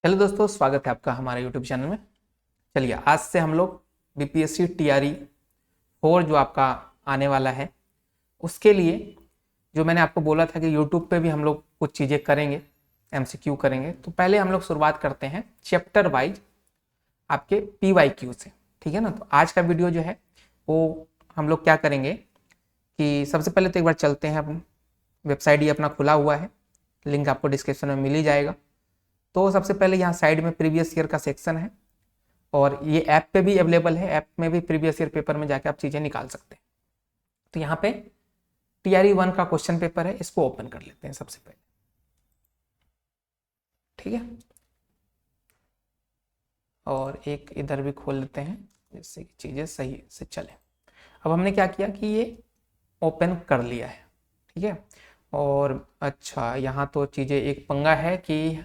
Hello दोस्तों, स्वागत है आपका हमारे यूट्यूब चैनल में। चलिए, आज से हम लोग बीपीएससी टीआरई 4 जो आपका आने वाला है उसके लिए जो मैंने आपको बोला था कि यूट्यूब पे भी हम लोग कुछ चीज़ें करेंगे, एमसीक्यू करेंगे। तो पहले हम लोग शुरुआत करते हैं चैप्टर वाइज आपके पीवाईक्यू से, ठीक है ना। तो आज का वीडियो जो है वो हम लोग क्या करेंगे कि सबसे पहले तो एक बार चलते हैं, अपन वेबसाइट ये अपना खुला हुआ है, लिंक आपको डिस्क्रिप्शन में मिल ही जाएगा। तो सबसे पहले यहाँ साइड में प्रीवियस ईयर का सेक्शन है और ये ऐप पे भी अवेलेबल है, ऐप में भी प्रीवियस ईयर पेपर में जाके आप चीज़ें निकाल सकते हैं। तो यहाँ पे टीआरई 1 का क्वेश्चन पेपर है, इसको ओपन कर लेते हैं सबसे पहले, ठीक है। और एक इधर भी खोल लेते हैं जिससे कि चीज़ें सही से चले। अब हमने क्या किया कि ये ओपन कर लिया है, ठीक है। और अच्छा, यहाँ तो चीज़ें एक पंगा है कि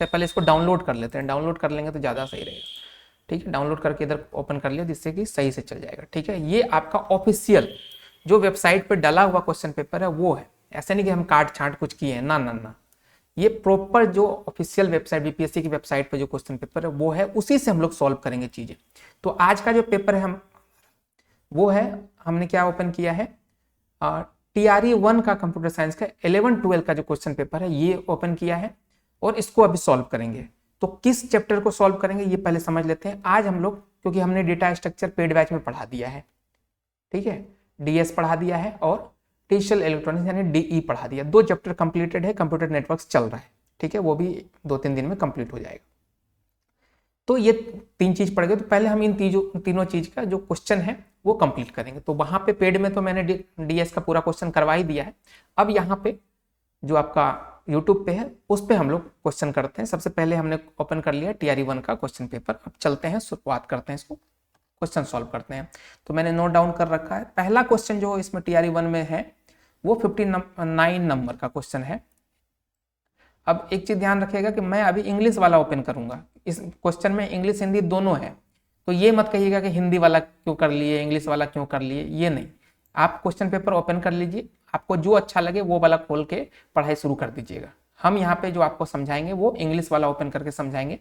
से पहले इसको डाउनलोड कर लेते हैं, डाउनलोड कर लेंगे तो ज़्यादा सही रहेगा, ठीक है। डाउनलोड करके इधर ओपन कर लिया जिससे कि सही से चल जाएगा, ठीक है। ये आपका ऑफिशियल जो वेबसाइट पे डला हुआ क्वेश्चन पेपर है वो है, ऐसे नहीं कि हम काट छांट कुछ किए हैं, ना ना ना। ये प्रॉपर जो ऑफिशियल वेबसाइट बीपीएससी की वेबसाइट पे जो क्वेश्चन पेपर है वो है, उसी से हम लोग सॉल्व करेंगे चीज़ें। तो आज का जो पेपर है हम वो है, हमने क्या ओपन किया है, टीआरई 1 का कंप्यूटर साइंस का 11-12 का जो क्वेश्चन पेपर है ये ओपन किया है और इसको अभी सॉल्व करेंगे। तो किस चैप्टर को सॉल्व करेंगे ये पहले समझ लेते हैं। आज हम लोग, क्योंकि हमने डेटा स्ट्रक्चर पेड बैच में पढ़ा दिया है, ठीक है, डीएस पढ़ा दिया है और डिजिटल इलेक्ट्रॉनिक्स यानी डीई पढ़ा दिया, 2 चैप्टर कंप्लीटेड है, कंप्यूटर नेटवर्क्स चल रहा है, ठीक है, वो भी 2-3 दिन में कंप्लीट हो जाएगा। तो ये 3 चीज पड़ गए। तो पहले हम इन तीनों चीज का जो क्वेश्चन है वो कंप्लीट करेंगे। तो वहां पे पेड में तो मैंने डीएस का पूरा क्वेश्चन करवा ही दिया है। अब यहाँ पे जो आपका यूट्यूब पे है उस पे हम लोग क्वेश्चन करते हैं। सबसे पहले हमने ओपन कर लिया टीआरई 1 का क्वेश्चन पेपर। अब चलते हैं, शुरुआत करते हैं, इसको क्वेश्चन सॉल्व करते हैं। तो मैंने नोट डाउन कर रखा है। पहला क्वेश्चन जो इसमें टीआरई 1 में है वो 59 नंबर का क्वेश्चन है। अब एक चीज ध्यान रखिएगा कि मैं अभी इंग्लिश वाला ओपन करूंगा। इस क्वेश्चन में इंग्लिश हिंदी दोनों है, तो ये मत कहिएगा कि हिंदी वाला क्यों कर लिए, इंग्लिश वाला क्यों कर लिए, ये नहीं। आप क्वेश्चन पेपर ओपन कर लीजिए, आपको जो अच्छा लगे वो वाला खोल के पढ़ाई शुरू कर दीजिएगा। हम यहाँ पे जो आपको समझाएंगे वो इंग्लिश वाला ओपन करके समझाएंगे,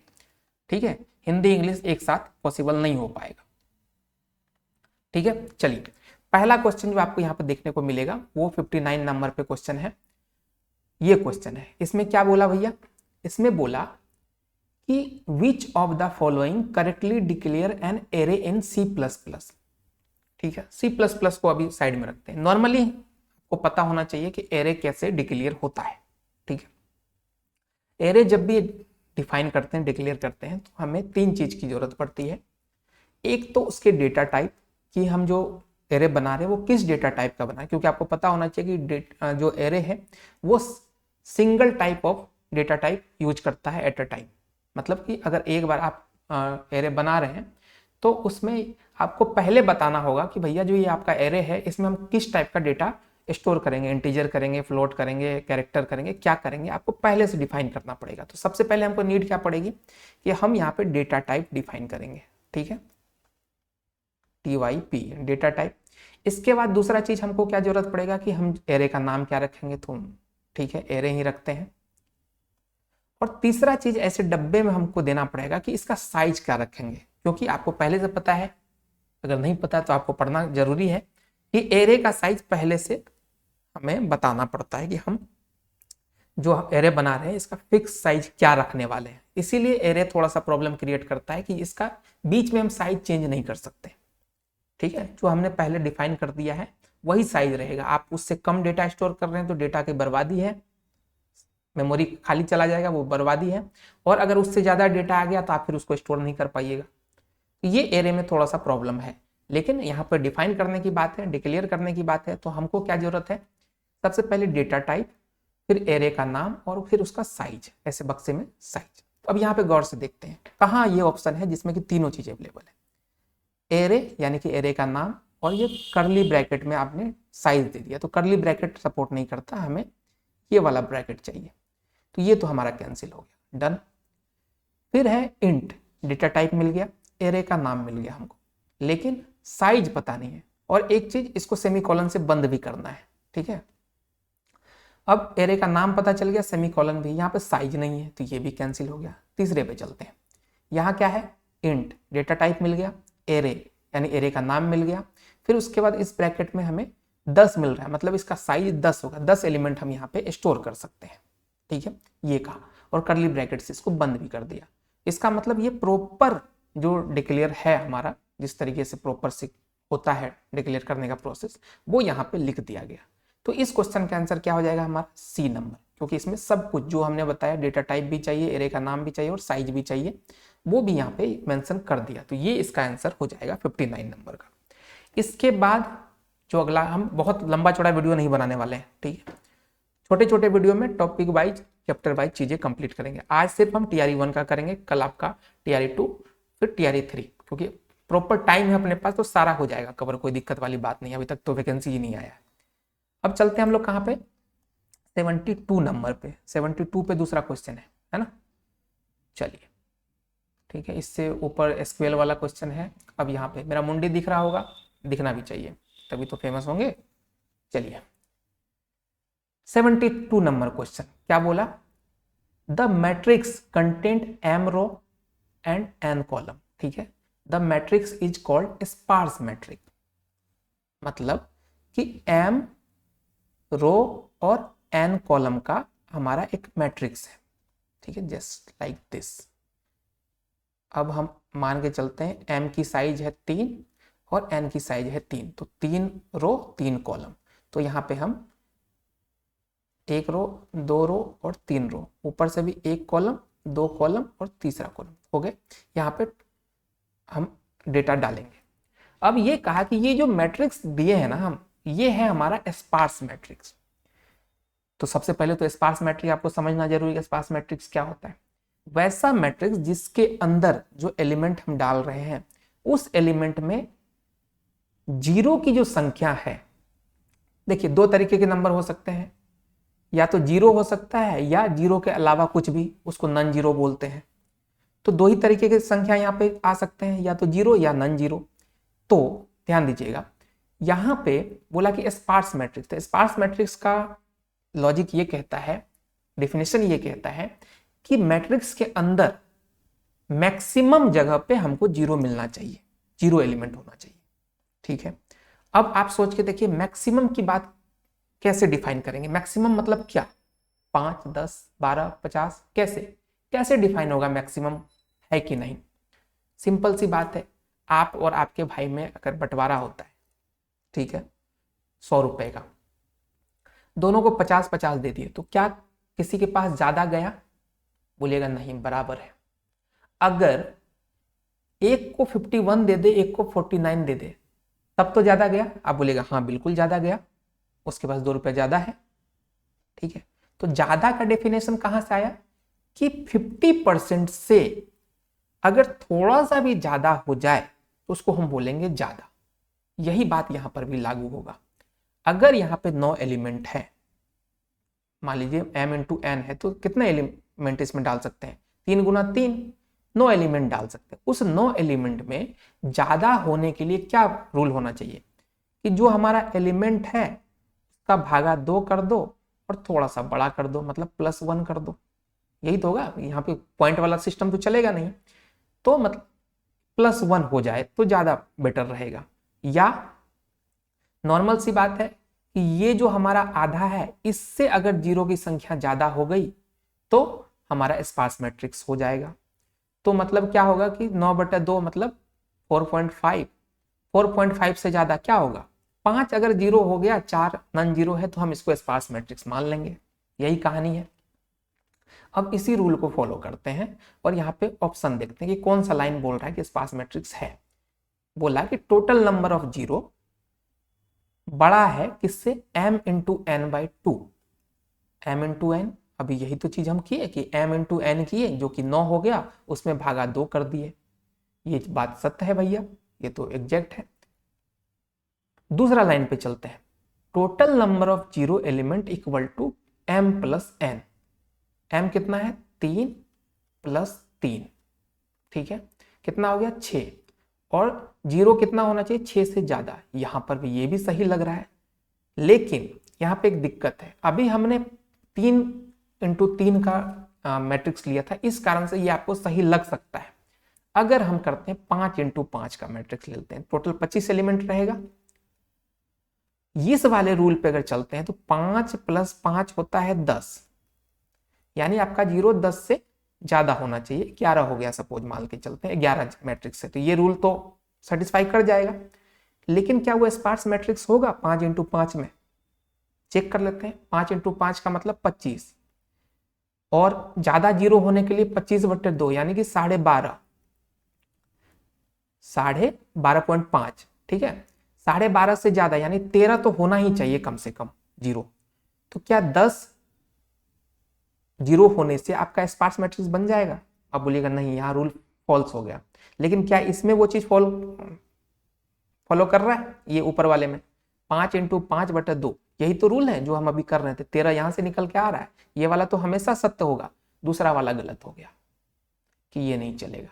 ठीक है। हिंदी इंग्लिश एक साथ पॉसिबल नहीं हो पाएगा, ठीक है। चलिए, पहला क्वेश्चन जो आपको यहाँ पे देखने को मिलेगा वो 59 नंबर पे क्वेश्चन है। ये क्वेश्चन है, इसमें क्या बोला भैया, इसमें बोला कि विच of the following correctly declare an array in C++, ठीक है। C++ को अभी साइड में रखते हैं। नॉर्मली आपको पता होना चाहिए कि एरे कैसे डिक्लेयर होता है, ठीक है। एरे जब भी डिफाइन करते हैं, डिक्लेयर करते हैं, तो हमें 3 चीज की जरूरत पड़ती है। एक तो उसके डेटा टाइप, कि हम जो एरे बना रहे हैं वो किस डेटा टाइप का बना है, क्योंकि आपको पता होना चाहिए कि जो एरे है वो single type of data type use करता है एट अ टाइम। मतलब कि अगर एक बार आप एरे बना रहे हैं तो उसमें आपको पहले बताना होगा कि भैया जो ये आपका एरे है इसमें हम किस टाइप का डेटा स्टोर करेंगे, इंटीजर करेंगे, फ्लोट करेंगे, कैरेक्टर करेंगे, क्या करेंगे, आपको पहले से डिफाइन करना पड़ेगा। तो सबसे पहले हमको नीड क्या पड़ेगी कि हम यहाँ पे डेटा टाइप डिफाइन करेंगे, ठीक है, TYP डेटा टाइप। इसके बाद दूसरा चीज हमको क्या जरूरत पड़ेगा कि हम एरे का नाम क्या रखेंगे, तो ठीक है, एरे ही रखते हैं। और तीसरा चीज ऐसे डब्बे में हमको देना पड़ेगा कि इसका साइज क्या रखेंगे, क्योंकि आपको पहले से पता है, अगर नहीं पता है तो आपको पढ़ना जरूरी है कि एरे का साइज पहले से हमें बताना पड़ता है कि हम जो एरे बना रहे हैं इसका फिक्स साइज क्या रखने वाले हैं। इसीलिए एरे थोड़ा सा प्रॉब्लम क्रिएट करता है कि इसका बीच में हम साइज चेंज नहीं कर सकते, ठीक है। जो हमने पहले डिफाइन कर दिया है वही साइज रहेगा। आप उससे कम डेटा स्टोर कर रहे हैं तो डेटा की बर्बादी है, मेमोरी खाली चला जाएगा, वो बर्बादी है। और अगर उससे ज्यादा डेटा आ गया तो आप फिर उसको स्टोर नहीं कर पाइएगा। ये एरे में थोड़ा सा प्रॉब्लम है, लेकिन यहाँ पर डिफाइन करने की बात है, डिक्लेयर करने की बात है। तो हमको क्या जरूरत है, सबसे पहले डेटा टाइप, फिर एरे का नाम और फिर उसका साइज, ऐसे बक्से में साइज। अब यहाँ पे गौर से देखते हैं कहाँ ये ऑप्शन है जिसमें कि तीनों चीजें अवेलेबल है। एरे यानी कि एरे का नाम और ये करली ब्रैकेट में आपने साइज दे दिया, तो करली ब्रैकेट सपोर्ट नहीं करता, हमें ये वाला ब्रैकेट चाहिए। तो ये तो हमारा कैंसिल हो गया, डन। फिर है इंट, डेटा टाइप मिल गया, एरे का नाम मिल गया हमको, लेकिन साइज पता नहीं है। और एक चीज, इसको सेमीकोलन से बंद भी करना है, ठीक है। अब एरे का नाम पता चल गया, सेमीकोलन भी, यहाँ पे साइज नहीं है तो ये भी कैंसिल हो गया। तीसरे पे चलते हैं, यहाँ क्या है, इंट, डेटा टाइप मिल गया, एरे यानी एरे का नाम मिल गया, फिर उसके बाद इस ब्रैकेट में हमें 10 मिल रहा है, मतलब इसका साइज 10 होगा, 10 एलिमेंट हम यहाँ पे स्टोर कर सकते हैं। ठीक है, ये कहा, और करली ब्रैकेट से इसको बंद भी कर दिया। इसका मतलब ये प्रॉपर जो डिक्लेयर है हमारा, जिस तरीके से प्रॉपर से होता है डिक्लेयर करने का प्रोसेस, वो यहाँ पे लिख दिया गया। तो इस क्वेश्चन का आंसर क्या हो जाएगा हमारा, सी नंबर, क्योंकि इसमें सब कुछ जो हमने बताया, डेटा टाइप भी चाहिए, एरे का नाम भी चाहिए और साइज भी चाहिए, वो भी यहाँ पे मेंशन कर दिया। तो ये इसका आंसर हो जाएगा 59 नंबर का। इसके बाद जो अगला, हम बहुत लंबा चौड़ा वीडियो नहीं बनाने वाले हैं, ठीक है, छोटे छोटे वीडियो में टॉपिक वाइज, चैप्टर वाइज चीजें कंप्लीट करेंगे। आज सिर्फ हम टीआरई 1 का करेंगे, कल आपका टीआरई 2, फिर टीआरई 3, क्योंकि प्रॉपर टाइम है अपने पास तो सारा हो जाएगा कवर, कोई दिक्कत वाली बात नहीं। अभी तक तो वैकेंसी ही नहीं आया है। अब चलते हैं हम लोग कहाँ पे, 72 नंबर पे। 72 पे दूसरा क्वेश्चन है ना, चलिए ठीक है, इससे ऊपर एसक्यूएल वाला क्वेश्चन है। अब यहाँ पे मेरा मुंडी दिख रहा होगा, दिखना भी चाहिए, तभी तो फेमस होंगे। चलिए 72 नंबर क्वेश्चन क्या बोला, the matrix content M row and N column. ठीक है, the matrix is called sparse matrix, मतलब कि एम रो और एन कॉलम का हमारा एक मैट्रिक्स है। ठीक है, जस्ट लाइक दिस। अब हम मान के चलते हैं एम की साइज है 3 और एन की साइज है 3, तो 3 रो 3 कॉलम। तो यहाँ पे हम 1 रो 2 रो और 3 रो, ऊपर से भी 1 कॉलम 2 कॉलम और तीसरा कॉलम हो गए। यहाँ पे हम डेटा डालेंगे। अब ये कहा कि ये जो मैट्रिक्स दिए हैं ना हम, ये है हमारा स्पार्स मैट्रिक्स। तो सबसे पहले तो स्पार्स मैट्रिक्स आपको समझना जरूरी है, स्पार्स मैट्रिक्स क्या होता है। वैसा मैट्रिक्स जिसके अंदर जो एलिमेंट हम डाल रहे हैं, उस एलिमेंट में जीरो की जो संख्या है, देखिए 2 तरीके के नंबर हो सकते हैं, या तो जीरो हो सकता है या जीरो के अलावा कुछ भी, उसको नॉन जीरो बोलते हैं। तो 2 ही तरीके की संख्या यहाँ पे आ सकते हैं, या तो जीरो या नॉन जीरो। तो ध्यान दीजिएगा, यहाँ पे बोला कि स्पार्स मैट्रिक्स, तो स्पार्स मैट्रिक्स का लॉजिक ये कहता है, डेफिनेशन ये कहता है कि मैट्रिक्स के अंदर मैक्सिमम जगह पे हमको जीरो मिलना चाहिए, जीरो एलिमेंट होना चाहिए। ठीक है, अब आप सोच के देखिए मैक्सिमम की बात कैसे डिफाइन करेंगे। मैक्सिमम मतलब क्या, 5, 10, 12, 50, कैसे कैसे डिफाइन होगा, मैक्सिमम है कि नहीं। सिंपल सी बात है, आप और आपके भाई में अगर बंटवारा होता है, ठीक है, 100 रुपए का, दोनों को 50-50 दे दिए, तो क्या किसी के पास ज्यादा गया, बोलिएगा नहीं, बराबर है। अगर एक को 51 दे दे, एक को 49 दे दे, तब तो ज्यादा गया, आप बोलेगा हाँ बिल्कुल ज्यादा गया, उसके पास 2 रुपए ज्यादा है। ठीक है, तो ज्यादा का डेफिनेशन कहां से आया कि 50% से अगर थोड़ा सा भी ज्यादा हो जाए तो उसको हम बोलेंगे ज्यादा। यही बात यहां पर भी लागू होगा। अगर यहां पे 9 एलिमेंट है, मान लीजिए m इंटू एन है, तो कितने एलिमेंट इसमें डाल सकते हैं, 3 गुना 3, 9 एलिमेंट डाल सकते हैं। उस 9 एलिमेंट में ज्यादा होने के लिए क्या रूल होना चाहिए कि जो हमारा एलिमेंट है उसका भागा 2 कर दो और थोड़ा सा बड़ा कर दो, मतलब +1 कर दो। यही तो होगा, यहाँ पे पॉइंट वाला सिस्टम तो चलेगा नहीं, तो मतलब +1 हो जाए तो ज्यादा बेटर रहेगा। या नॉर्मल सी बात है कि ये जो हमारा आधा है, इससे अगर जीरो की संख्या ज्यादा हो गई तो हमारा स्पार्स मैट्रिक्स हो जाएगा। तो मतलब क्या होगा कि 9/2 मतलब 4.5, 4.5 से ज्यादा क्या होगा, 5 अगर जीरो हो गया, 4 नॉन जीरो है, तो हम इसको स्पार्स मैट्रिक्स मान लेंगे। यही कहानी है। अब इसी रूल को फॉलो करते हैं और यहाँ पे ऑप्शन देखते हैं कि कौन सा लाइन बोल रहा है कि स्पार्स मैट्रिक्स है। बोला कि टोटल नंबर ऑफ जीरो बड़ा है किससे, m into N by 2, m into N. अभी यही तो चीज हम किए कि m इंटू एन किए, जो कि 9 हो गया, उसमें भागा 2 कर दिए। ये बात सत्य है भैया, ये तो एग्जैक्ट है। दूसरा लाइन पे चलते हैं, total number of zero element equal to m plus N. m कितना है, 3 + 3, ठीक है, कितना हो गया 6, और जीरो कितना होना चाहिए, 6 से ज्यादा। यहां पर भी ये भी सही लग रहा है, लेकिन यहाँ पे एक दिक्कत है, अभी हमने 3x3 का मैट्रिक्स लिया था, इस कारण से ये आपको सही लग सकता है। अगर हम करते हैं 5x5 का मैट्रिक्स लेते हैं, टोटल 25 एलिमेंट रहेगा। इस वाले रूल पे अगर चलते हैं तो 5 + 5 होता है 10, यानी आपका 0 10 से ज्यादा होना चाहिए। 11 हो गया सपोज, मान के चलते हैं 11 मैट्रिक्स है, तो ये रूल तो सेटिस्फाई कर जाएगा। लेकिन क्या वो स्पार्स मैट्रिक्स होगा 5x5 में? चेक कर लेते हैं। 5x5 का मतलब 25, और ज्यादा 0 होने के लिए 25/2 यानी कि 12.5, 12.5, ठीक है। 12.5 से ज्यादा यानी 13 तो होना ही चाहिए कम से कम 0। तो क्या 10 0 होने से आपका स्पार्स मैट्रिक्स बन जाएगा? आप बोलिएगा नहीं, यहाँ रूल फॉल्स हो गया। लेकिन क्या इसमें वो चीज फॉलो कर रहा है? ये ऊपर वाले में 5x5/2 यही तो रूल है जो हम अभी कर रहे थे। 13 यहां से निकल के आ रहा है, ये वाला तो हमेशा सत्य होगा, दूसरा वाला गलत हो गया कि ये नहीं चलेगा।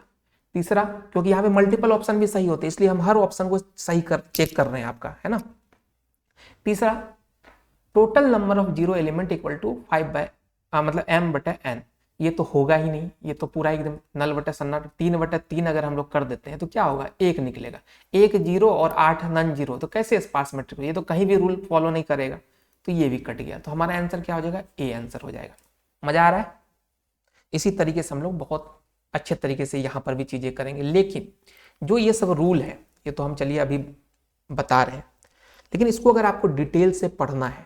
तीसरा, क्योंकि यहाँ पे मल्टीपल ऑप्शन भी सही होते हैं, इसलिए हम हर ऑप्शन को सही चेक कर रहे हैं आपका, है ना। तीसरा, total number of 0 element equal to 5 मतलब m/n, ये तो होगा ही नहीं, ये तो पूरा एकदम नल बटा सन्नाटा। 3/3 अगर हम लोग कर देते हैं तो क्या होगा? 1 निकलेगा। 1 0 और 8 नन 0, तो कैसे स्पार्स मैट्रिक्स? ये तो कहीं भी रूल फॉलो नहीं करेगा, तो ये भी कट गया। तो हमारा आंसर क्या हो जाएगा? ए आंसर हो जाएगा। मजा आ रहा है? इसी तरीके से हम लोग बहुत अच्छे तरीके से यहाँ पर भी चीजें करेंगे। लेकिन जो ये सब रूल है, ये तो हम चलिए अभी बता रहे हैं, लेकिन इसको अगर आपको डिटेल से पढ़ना है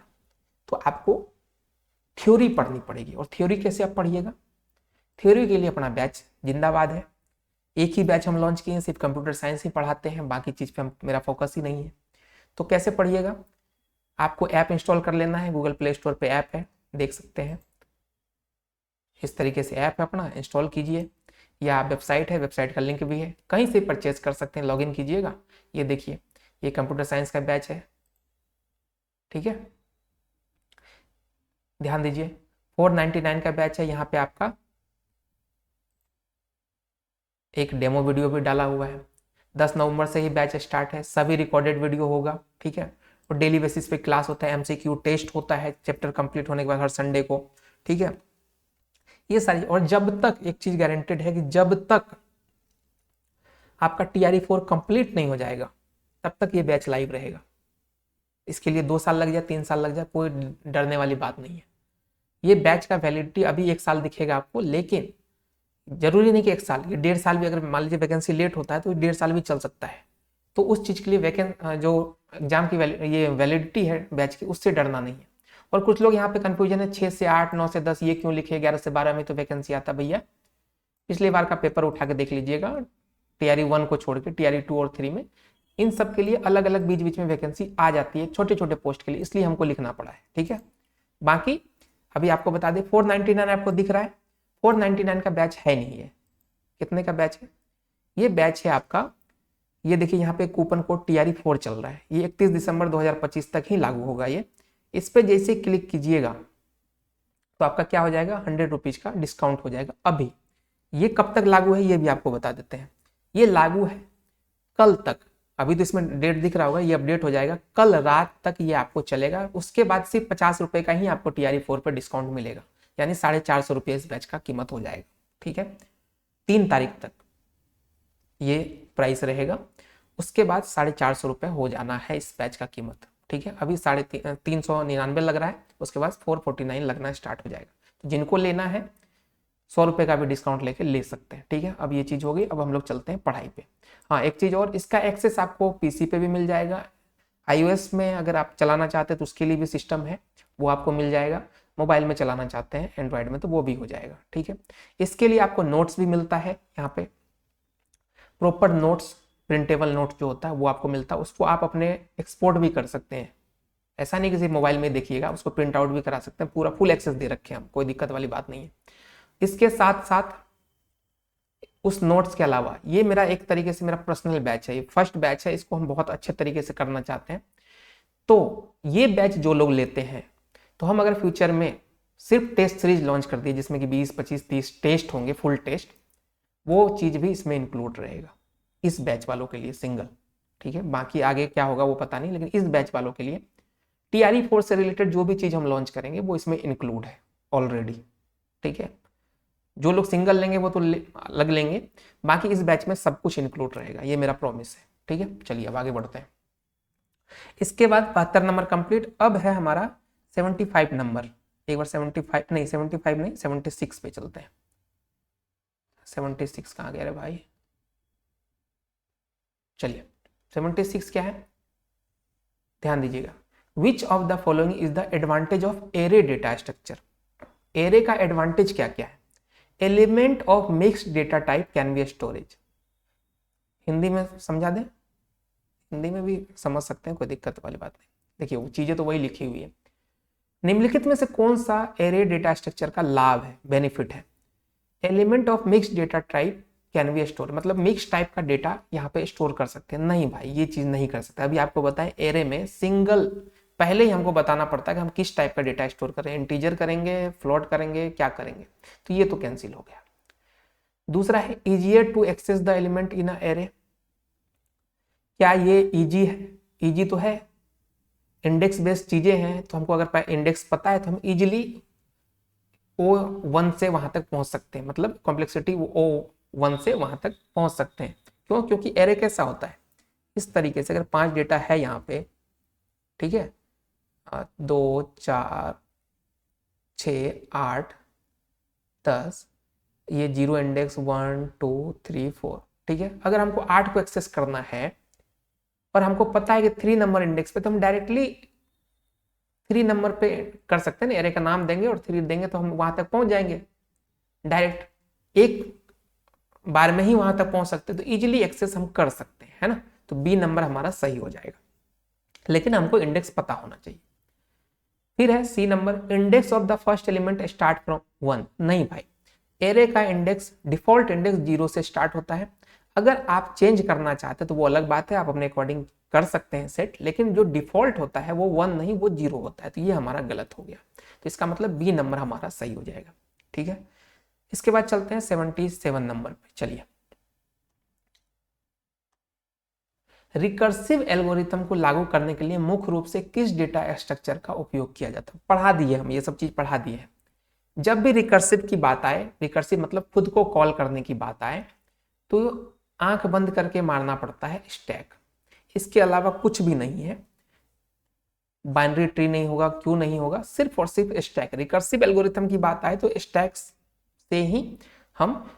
तो आपको थ्योरी पढ़नी पड़ेगी। और थ्योरी कैसे आप पढ़िएगा? थ्योरी के लिए अपना बैच जिंदाबाद है। एक ही बैच हम लॉन्च किए हैं, सिर्फ कंप्यूटर साइंस ही पढ़ाते हैं, बाकी चीज पे मेरा फोकस ही नहीं है। तो कैसे पढ़िएगा? आपको ऐप इंस्टॉल कर लेना है, गूगल प्ले स्टोर पे ऐप है, देख सकते हैं। इस तरीके से ऐप है, अपना इंस्टॉल कीजिए, या वेबसाइट है, वेबसाइट का लिंक भी है, कहीं से परचेज कर सकते हैं। लॉगिन कीजिएगा, ये देखिए ये कंप्यूटर साइंस का बैच है, ठीक है। ध्यान दीजिए 499 का बैच है। यहाँ पे आपका एक डेमो वीडियो भी डाला हुआ है। 10 नवंबर से ही बैच स्टार्ट है, सभी रिकॉर्डेड वीडियो होगा, ठीक है। और डेली बेसिस पे क्लास होता है, MCQ टेस्ट होता है चैप्टर कंप्लीट होने के बाद हर संडे को, ठीक है। ये सारी, और जब तक एक चीज गारंटेड है कि जब तक आपका TRE4 कंप्लीट नहीं हो जाएगा तब तक ये बैच लाइव रहेगा। इसके लिए 2 साल लग जाए, 3 साल लग जाए, कोई डरने वाली बात नहीं है। ये बैच का वैलिडिटी अभी 1 साल दिखेगा आपको, लेकिन जरूरी नहीं कि 1 साल, ये 1.5 साल भी, अगर मान लीजिए वैकेंसी लेट होता है तो 1.5 साल भी चल सकता है। तो उस चीज के लिए जो एग्जाम की ये वैलिडिटी है बैच की, उससे डरना नहीं है। और कुछ लोग यहाँ पे कंफ्यूजन है 6 से 8, 9 से 10 ये क्यों लिखे, 11 से 12 में तो वैकेंसी आता। भैया पिछली बार का पेपर उठा के देख लीजिएगा, TRE1 को छोड़ के TRE2 और 3 में, इन सब के लिए अलग अलग बीच बीच में वैकेंसी आ जाती है छोटे छोटे पोस्ट के लिए, इसलिए हमको लिखना पड़ा है, ठीक है। बाकी अभी आपको बता दें 499 आपको दिख रहा है, 499 का बैच है नहीं है। कितने का बैच है? ये बैच है आपका, ये देखिए यहाँ पे कूपन कोड TRE4 चल रहा है, ये 31 दिसंबर 2025 तक ही लागू होगा। ये इस पे जैसे क्लिक कीजिएगा तो आपका क्या हो जाएगा? 100 रुपीज का डिस्काउंट हो जाएगा। अभी ये कब तक लागू है ये भी आपको बता देते हैं। ये लागू है कल तक, अभी तो इसमें डेट दिख रहा होगा, ये अपडेट हो जाएगा कल रात तक ये आपको चलेगा। उसके बाद सिर्फ 50 रुपए का ही आपको TRE4 पर डिस्काउंट मिलेगा, यानी 450 रुपये इस बैच का कीमत हो जाएगा, ठीक है। 3 तारीख तक ये प्राइस रहेगा, उसके बाद 450 रुपये हो जाना है इस बैच का कीमत, ठीक है। अभी 399 लग रहा है, उसके बाद 449 लगना स्टार्ट हो जाएगा। तो जिनको लेना है 100 रुपये का भी डिस्काउंट लेके ले सकते हैं, ठीक है। अब ये चीज होगी, अब हम लोग चलते हैं पढ़ाई पे। हाँ, एक चीज और, इसका एक्सेस आपको PC पे भी मिल जाएगा, iOS में अगर आप चलाना चाहते हैं तो उसके लिए भी सिस्टम है, वो आपको मिल जाएगा। मोबाइल में चलाना चाहते हैं एंड्रॉयड में तो वो भी हो जाएगा, ठीक है। इसके लिए आपको नोट्स भी मिलता है, यहाँ पे प्रॉपर नोट्स, प्रिंटेबल नोट्स जो होता है वो आपको मिलता है, उसको आप अपने एक्सपोर्ट भी कर सकते हैं। ऐसा नहीं कि सिर्फ मोबाइल में देखिएगा, उसको प्रिंट आउट भी करा सकते हैं, पूरा फुल एक्सेस दे रखे हैं हम, कोई दिक्कत वाली बात नहीं है। इसके साथ साथ उस नोट्स के अलावा ये मेरा एक तरीके से मेरा पर्सनल बैच है, ये फर्स्ट बैच है, इसको हम बहुत अच्छे तरीके से करना चाहते हैं। तो ये बैच जो लोग लेते हैं, तो हम अगर फ्यूचर में सिर्फ टेस्ट सीरीज लॉन्च कर दिए जिसमें कि 20, 25, 30 टेस्ट होंगे, फुल टेस्ट, वो चीज भी इसमें इंक्लूड रहेगा इस बैच वालों के लिए सिंगल, ठीक है। बाकी आगे क्या होगा वो पता नहीं, लेकिन इस बैच वालों के लिए TRE4 से रिलेटेड जो भी चीज हम लॉन्च करेंगे वो इसमें इंक्लूड है ऑलरेडी, ठीक है। जो लोग सिंगल लेंगे वो तो अलग लेंगे, बाकी इस बैच में सब कुछ इंक्लूड रहेगा, ये मेरा प्रॉमिस है, ठीक है। चलिए अब आगे बढ़ते हैं। इसके बाद 72 नंबर कंप्लीट। अब है हमारा 75 नंबर। एक बार 75 नहीं 76 पे चलते हैं। 76 कहाँ गया रे भाई? चलिए 76 क्या है, ध्यान दीजिएगा। विच of the following is the advantage of array data structure. Array का एडवांटेज क्या क्या है? Element of mixed data type can be storage. Hindi में समझा दें, हिंदी में भी समझ सकते हैं, कोई दिक्कत वाली बात नहीं। देखिए वो चीजें तो वही लिखी हुई है। निम्नलिखित में से कौन सा एरे डेटा स्ट्रक्चर का लाभ है, बेनिफिट है? Element of mixed data type can be store, मतलब मिक्स टाइप का डेटा यहाँ पे स्टोर कर सकते हैं। नहीं भाई ये चीज नहीं कर सकते। अभी आपको बताएं एरे में सिंगल, पहले ही हमको बताना पड़ता है कि हम किस टाइप का डेटा स्टोर करें, इंटीजर करेंगे, फ्लोट करेंगे, क्या करेंगे, तो ये तो कैंसिल हो गया। दूसरा है easier to access the element in a array. क्या ये इजी है? इजी तो है, इंडेक्स बेस्ड चीजें हैं, तो हमको अगर इंडेक्स पता है तो हम इजिली O1 से वहां तक पहुंच सकते हैं, मतलब कॉम्प्लेक्सिटी O1 से वहां तक पहुंच सकते हैं। क्यों? क्योंकि एरे कैसा होता है, इस तरीके से अगर 5 डेटा है यहाँ पे, ठीक है, 2 4 6 8 10, ये 0 इंडेक्स 1 2 3 4, ठीक है। अगर हमको 8 को एक्सेस करना है और हमको पता है कि 3 नंबर इंडेक्स पे, तो हम डायरेक्टली 3 नंबर पे कर सकते हैं ना, एरे का नाम देंगे और 3 देंगे तो हम वहां तक पहुंच जाएंगे डायरेक्ट, एक बार में ही वहां तक पहुंच सकते हैं, तो इजीली एक्सेस हम कर सकते हैं, है ना। तो बी नंबर हमारा सही हो जाएगा, लेकिन हमको इंडेक्स पता होना चाहिए। फिर है C number, index of the first element start from 1। नहीं भाई, एरे का इंडेक्स डिफॉल्ट इंडेक्स 0 से स्टार्ट होता है। अगर आप चेंज करना चाहते हैं तो वो अलग बात है, आप अपने अकॉर्डिंग कर सकते हैं सेट, लेकिन जो डिफॉल्ट होता है वो 1 नहीं, वो 0 होता है, तो ये हमारा गलत हो गया। तो इसका मतलब बी नंबर हमारा सही हो जाएगा, ठीक है। इसके बाद चलते हैं 77 नंबर पे। चलिए, रिकर्सिव एल्गोरिथम को लागू करने के लिए मुख्य रूप से किस डेटा स्ट्रक्चर का उपयोग किया जाता है? पढ़ा दिए हम, ये सब चीज पढ़ा दिए हैं। जब भी रिकर्सिव की बात आए, रिकर्सिव मतलब खुद को कॉल करने की बात आए, तो आंख बंद करके मारना पड़ता है स्टैक, इसके अलावा कुछ भी नहीं है। बाइनरी ट्री नहीं होगा, क्यों नहीं होगा, सिर्फ और सिर्फ स्टैक। रिकर्सिव एल्गोरिथम की बात आए तो स्टैक से ही हम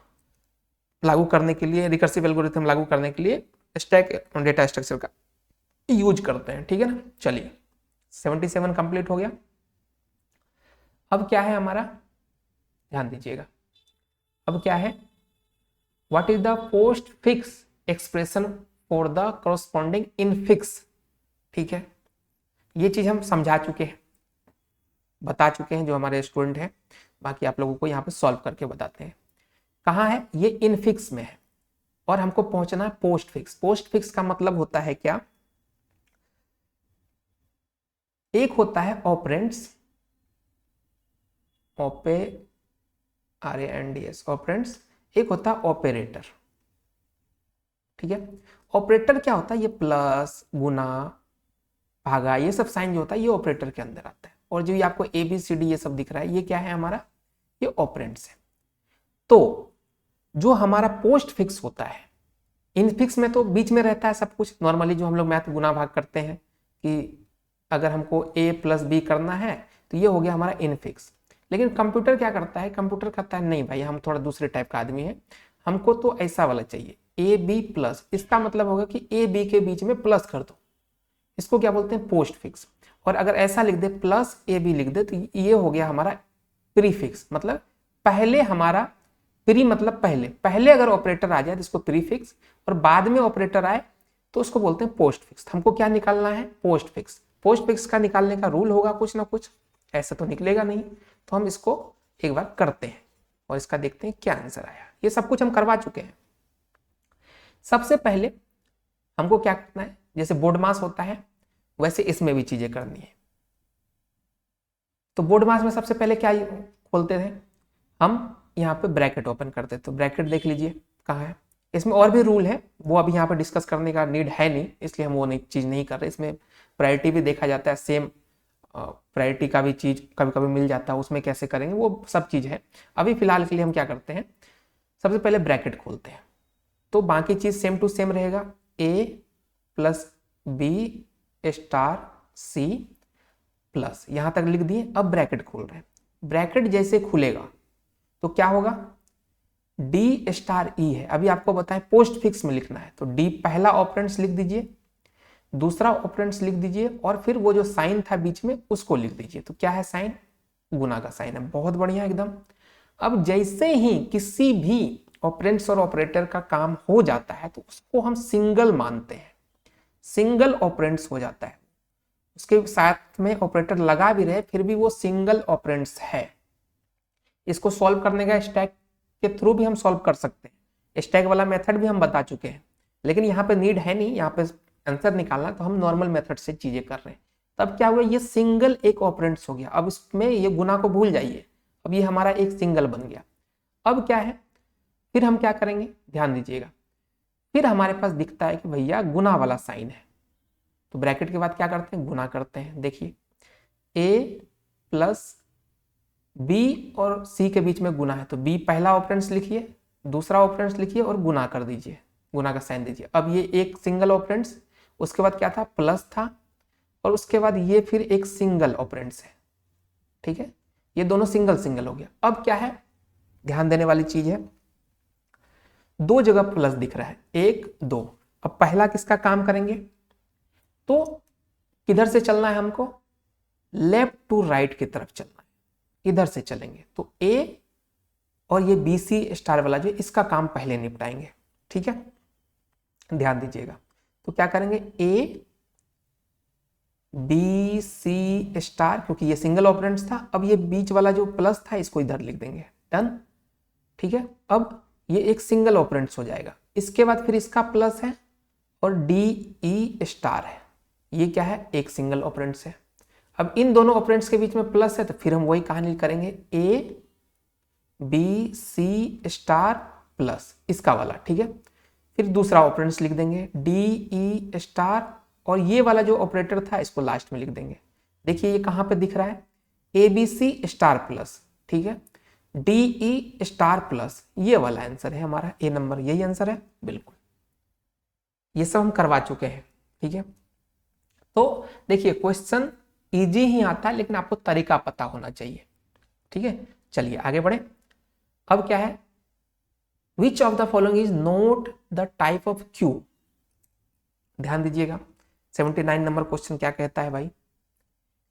लागू करने के लिए, रिकर्सिव एल्गोरिथम लागू करने के लिए स्टैक डेटा स्ट्रक्चर का यूज करते हैं, ठीक है ना। चलिए 77 कंप्लीट हो गया। अब क्या है हमारा, ध्यान दीजिएगा, अब क्या है, what is the post fix expression for the corresponding infix. ठीक है, ये चीज हम समझा चुके हैं, बता चुके हैं जो हमारे स्टूडेंट हैं, बाकी आप लोगों को यहाँ पे सॉल्व करके बताते हैं। कहाँ है ये? इनफिक्स में है, और हमको पहुंचना है पोस्ट फिक्स। पोस्ट फिक्स का मतलब होता है क्या? एक होता है ऑपरेंड्स, OPERANDS ऑपरेंड्स, एक होता है ऑपरेटर, ठीक है। ऑपरेटर क्या होता है? ये प्लस, गुना, भागा, ये सब साइन जो होता है ये ऑपरेटर के अंदर आता है। और जो ये आपको ABCD ये सब दिख रहा है, ये क्या है हमारा? ये ऑपरेंड्स है। तो जो हमारा पोस्ट फिक्स होता है, इन फिक्स में तो बीच में रहता है सब कुछ। नॉर्मली जो हम लोग मैथ गुना भाग करते हैं कि अगर हमको A + B करना है तो ये हो गया हमारा इन फिक्स। लेकिन कंप्यूटर क्या करता है? कंप्यूटर कहता है नहीं भाई, हम थोड़ा दूसरे टाइप का आदमी है, हमको तो ऐसा वाला चाहिए, AB+। इसका मतलब होगा कि AB के बीच में प्लस कर दो, इसको क्या बोलते हैं? Post fix. और अगर ऐसा लिख दे +AB लिख दे तो ये हो गया हमारा प्रीफिक्स। मतलब पहले हमारा प्री मतलब पहले, पहले अगर ऑपरेटर आ जाए तो इसको प्रीफिक्स, और बाद में ऑपरेटर आए तो उसको बोलते हैं पोस्ट फिक्स। हमको क्या निकालना है? Post fix. पोस्ट फिक्स का निकालने का रूल होगा कुछ ना कुछ, ऐसा तो निकलेगा नहीं, तो हम इसको एक बार करते हैं और इसका देखते हैं क्या आंसर आया। ये सब कुछ हम करवा चुके हैं। सबसे पहले हमको क्या करना है, जैसे बोर्ड मास होता है वैसे इसमें भी चीजें करनी है। तो बोर्ड मास में सबसे पहले क्या खोलते थे हम? यहाँ पे ब्रैकेट ओपन करते, तो ब्रैकेट देख लीजिए कहाँ है। इसमें और भी रूल है, वो अभी यहाँ पे डिस्कस करने का नीड है नहीं, इसलिए हम वो चीज नहीं कर रहे। इसमें प्रायोरिटी भी देखा जाता है, सेम प्रायोरिटी का भी चीज कभी कभी मिल जाता है, उसमें कैसे करेंगे वो सब चीज है। अभी फिलहाल के लिए हम क्या करते हैं, सबसे पहले ब्रैकेट खोलते हैं, तो बाकी चीज सेम टू सेम रहेगा, A plus B star C plus, यहां तक लिख दिए। अब ब्रैकेट खोल रहे हैं, ब्रैकेट जैसे खुलेगा तो क्या होगा, डी स्टार ई है। अभी आपको बताएं पोस्ट फिक्स में लिखना है, तो डी पहला ऑपरेंड्स लिख दीजिए, दूसरा ऑपरेंड्स लिख दीजिए, और फिर वो जो साइन था बीच में उसको लिख दीजिए। तो क्या है, साइन, गुना का साइन है। बहुत बढ़िया एकदम। अब जैसे ही किसी भी ऑपरेंड्स और ऑपरेटर का काम हो जाता है तो उसको हम सिंगल मानते हैं, सिंगल ऑपरेंड्स हो जाता है, उसके साथ में ऑपरेटर लगा भी रहे फिर भी वो सिंगल ऑपरेंड्स है। इसको सॉल्व करने का स्टैक के थ्रू भी हम सॉल्व कर सकते हैं, स्टैक वाला मेथड भी हम बता चुके हैं, लेकिन यहाँ पे नीड है नहीं, यहाँ पे आंसर निकालना, तो हम नॉर्मल मेथड से चीजें कर रहे हैं। तब क्या हुआ, ये सिंगल एक ऑपरेंड्स हो गया। अब इसमें ये गुना को भूल जाइए, अब ये हमारा एक सिंगल बन गया। अब क्या है, फिर हम क्या करेंगे, ध्यान दीजिएगा, फिर हमारे पास दिखता है कि भैया गुना वाला साइन है, तो ब्रैकेट के बाद क्या करते हैं, गुना करते हैं। देखिए ए प्लस बी और सी के बीच में गुना है, तो बी पहला ऑपरेंड्स लिखिए, दूसरा ऑपरेंड्स लिखिए और गुना कर दीजिए, गुना का साइन दीजिए। अब ये एक सिंगल ऑपरेंड्स, उसके बाद क्या था, प्लस था, और उसके बाद ये फिर एक सिंगल ऑपरेंड्स है। ठीक है, ये दोनों सिंगल सिंगल हो गया। अब क्या है, ध्यान देने वाली चीज है, दो जगह प्लस दिख रहा है, एक दो। अब पहला किसका काम करेंगे, तो किधर से चलना है हमको, लेफ्ट टू राइट की तरफ चलना है, इधर से चलेंगे। तो ए और ये बी सी स्टार वाला जो इसका काम पहले निपटाएंगे। ठीक है, ध्यान दीजिएगा। तो क्या करेंगे, ए बी सी स्टार, क्योंकि ये सिंगल ऑपरेंड्स था, अब ये बीच वाला जो प्लस था इसको इधर लिख देंगे, डन। ठीक है, अब ये एक सिंगल ऑपरेंड्स हो जाएगा। इसके बाद फिर इसका प्लस है और डी ई स्टार है, ये क्या है, एक सिंगल ऑपरेंड्स है। अब इन दोनों ऑपरेंड्स के बीच में प्लस है, तो फिर हम वही कहानी करेंगे, A B C star plus इसका वाला। ठीक है, फिर दूसरा ऑपरेंड्स लिख देंगे, डी ई स्टार, और ये वाला जो ऑपरेटर था इसको लास्ट में लिख देंगे। देखिए ये कहां पे दिख रहा है, A B C star plus. ठीक है, डी ई स्टार प्लस, ये वाला आंसर है हमारा, ए नंबर, यही आंसर है बिल्कुल। ये सब हम करवा चुके हैं। ठीक है, तो देखिए क्वेश्चन इजी ही आता है, लेकिन आपको तरीका पता होना चाहिए। ठीक है, चलिए आगे बढ़े। अब क्या है, विच of the following is not the type of Q. ध्यान दीजिएगा, 79 नंबर क्वेश्चन क्या कहता है भाई,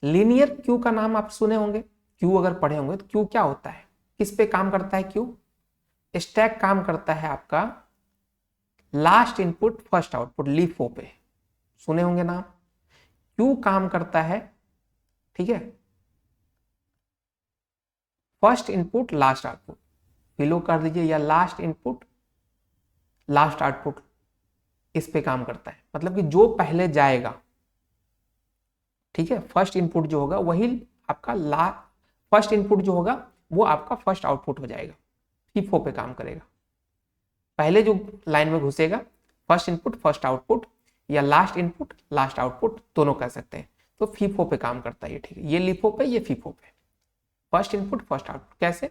लीनियर क्यू का नाम आप सुने होंगे, क्यू अगर पढ़े होंगे तो क्यू क्या होता है, किस पे काम करता है क्यू, स्टैक काम करता है आपका last input first output, LIFO पे सुने होंगे नाम। क्यू काम करता है, ठीक है, फर्स्ट इनपुट लास्ट आउटपुट, फिलो कर दीजिए, या लास्ट इनपुट लास्ट आउटपुट, इस पे काम करता है। मतलब कि जो पहले जाएगा, ठीक है, फर्स्ट इनपुट जो होगा वही आपका फर्स्ट इनपुट जो होगा वो आपका फर्स्ट आउटपुट हो जाएगा, फीफो पे काम करेगा। पहले जो लाइन में घुसेगा फर्स्ट इनपुट फर्स्ट आउटपुट, या लास्ट इनपुट लास्ट आउटपुट दोनों कह सकते हैं, तो फीफो पे काम करता है ये। ठीक है, ये लिफो पे, ये फीफो पे, फर्स्ट इनपुट फर्स्ट आउटपुट। कैसे,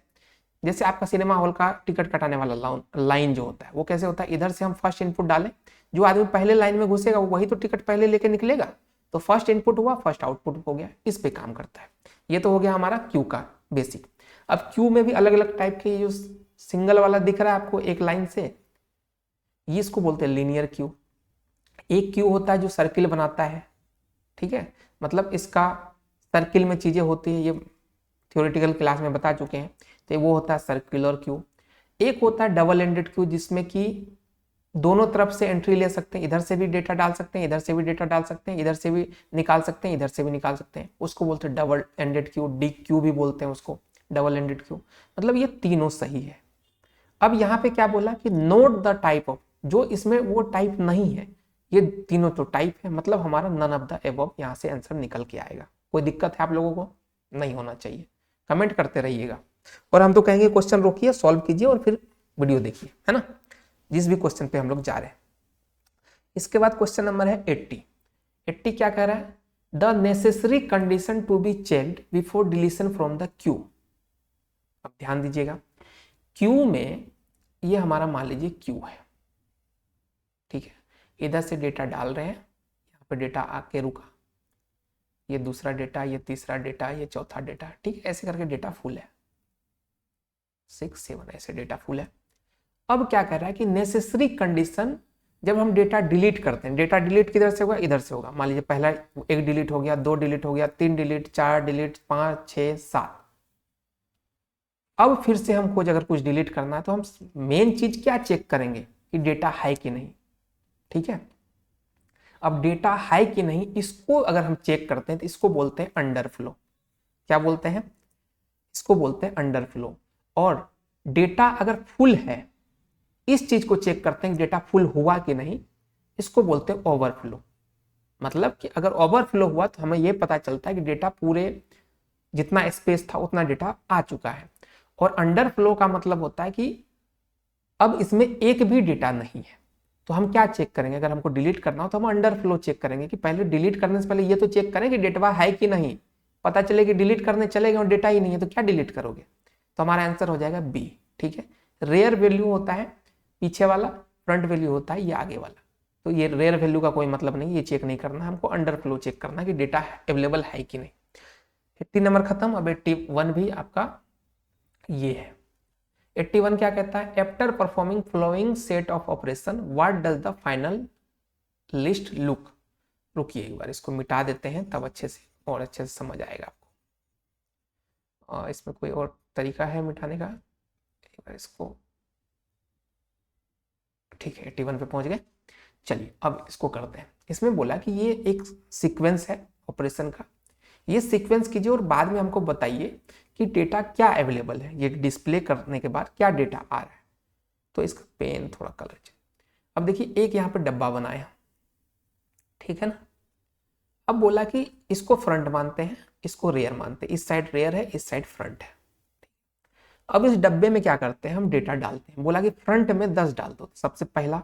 जैसे आपका सिनेमा हॉल का टिकट कटाने वाला लाइन जो होता है वो कैसे होता है, इधर से हम फर्स्ट इनपुट डालें, जो आदमी पहले लाइन में घुसेगा वही तो टिकट पहले लेके निकलेगा, तो फर्स्ट इनपुट हुआ फर्स्ट आउटपुट हो गया, इस पे काम करता है। ये तो हो गया हमारा क्यू का बेसिक। अब क्यू में भी अलग अलग टाइप के, जो सिंगल वाला दिख रहा है आपको एक लाइन से, ये इसको बोलते हैं लीनियर क्यू। एक क्यू होता है जो सर्किल बनाता है, ठीक है, मतलब इसका सर्किल में चीजें होती है, ये थ्योरेटिकल क्लास में बता चुके हैं, तो वो होता है सर्कुलर क्यू। एक होता है डबल एंडेड क्यू, जिसमें कि दोनों तरफ से एंट्री ले सकते हैं, इधर से भी डेटा डाल सकते हैं, इधर से भी डेटा डाल सकते हैं, इधर से भी निकाल सकते हैं, इधर से भी निकाल सकते हैं, उसको बोलते हैं double ended Q, D Q भी बोलते हैं उसको, डबल एंडेड क्यू। मतलब ये तीनों सही है। अब यहाँ पे क्या बोला कि नोट द टाइप ऑफ, जो इसमें वो टाइप नहीं है, ये तीनों तो टाइप है, मतलब हमारा नन ऑफ द एबव यहाँ से आंसर निकल के आएगा। कोई दिक्कत है आप लोगों को, नहीं होना चाहिए, कमेंट करते रहिएगा। और हम तो कहेंगे क्वेश्चन रोकिए, सॉल्व कीजिए और फिर वीडियो देखिए, है ना, जिस भी क्वेश्चन पे हम लोग जा रहे हैं। इसके बाद क्वेश्चन नंबर है 80। 80 क्या कह रहा है, the necessary condition to be checked before deletion from the queue. अब ध्यान दीजिएगा, क्यू में ये हमारा मान लीजिए क्यू है, ठीक है, इधर से डेटा डाल रहे हैं, यहाँ पे डेटा आके रुका, ये दूसरा डेटा, ये तीसरा डेटा, ये चौथा डेटा, ठीक है, ऐसे करके डेटा फुल है, 6 7 ऐसे डेटा फुल है। अब क्या कह रहा है कि नेसेसरी कंडीशन, जब हम डेटा डिलीट करते हैं, डेटा डिलीट किधर से होगा, इधर से होगा, मान लीजिए पहला एक डिलीट हो गया, 2 डिलीट हो गया, 3 डिलीट, 4 डिलीट, 5 6 7। अब फिर से हमको अगर कुछ डिलीट करना है तो हम मेन चीज क्या चेक करेंगे कि डेटा है कि नहीं, ठीक है। अब डेटा है कि नहीं, इसको अगर हम चेक करते हैं तो इसको बोलते हैं अंडरफ्लो। क्या बोलते हैं, इसको बोलते हैं अंडरफ्लो। और डेटा अगर फुल है, इस चीज को चेक करते हैं डेटा फुल हुआ कि नहीं, इसको बोलते हैं ओवरफ्लो। मतलब कि अगर ओवरफ्लो हुआ तो हमें यह पता चलता है कि डेटा पूरे जितना स्पेस था उतना डेटा आ चुका है। और अंडरफ्लो का मतलब होता है कि अब इसमें एक भी डेटा नहीं है। तो हम क्या चेक करेंगे, अगर हमको डिलीट करना हो तो हम अंडरफ्लो चेक करेंगे कि पहले डिलीट करने से पहले ये तो चेक करें कि डेटा है कि नहीं। पता चले कि डिलीट करने चले गए और डेटा ही नहीं है तो क्या डिलीट करोगे, तो हमारा आंसर हो जाएगा बी, ठीक है। रेयर वैल्यू होता है पीछे वाला, फ्रंट वैल्यू होता है ये आगे वाला। तो ये रेयर वैल्यू का कोई मतलब नहीं, ये चेक नहीं करना, हमको अंडरफ्लो चेक करना है कि डेटा अवेलेबल है कि नहीं। 80 नंबर खत्म। अब 81 भी आपका ये है। 81 क्या कहता है, after performing following set of operation what does the final list look. रुकिए एक बार इसको मिटा देते हैं, तब अच्छे से और अच्छे से समझ आएगा आपको। इसमें कोई और तरीका है मिटाने का, एक बार इसको, ठीक है 81 पे पहुंच गए। चलिए अब इसको करते हैं। इसमें बोला कि ये एक सीक्वेंस है ऑपरेशन का, ये सीक्वेंस कीजिए और बाद में हमको बताइए कि डेटा क्या अवेलेबल है, ये डिस्प्ले करने के बाद क्या डेटा आ रहा है। तो इसका पेन थोड़ा कलर चाहिए। अब देखिए एक यहाँ पे डब्बा बनाया, ठीक है ना। अब बोला कि इसको फ्रंट मानते हैं, इसको रेयर मानते हैं, इस साइड रेयर है, इस साइड फ्रंट है। अब इस डब्बे में क्या करते हैं, हम डेटा डालते हैं। बोला कि फ्रंट में 10 डाल दो। सबसे पहला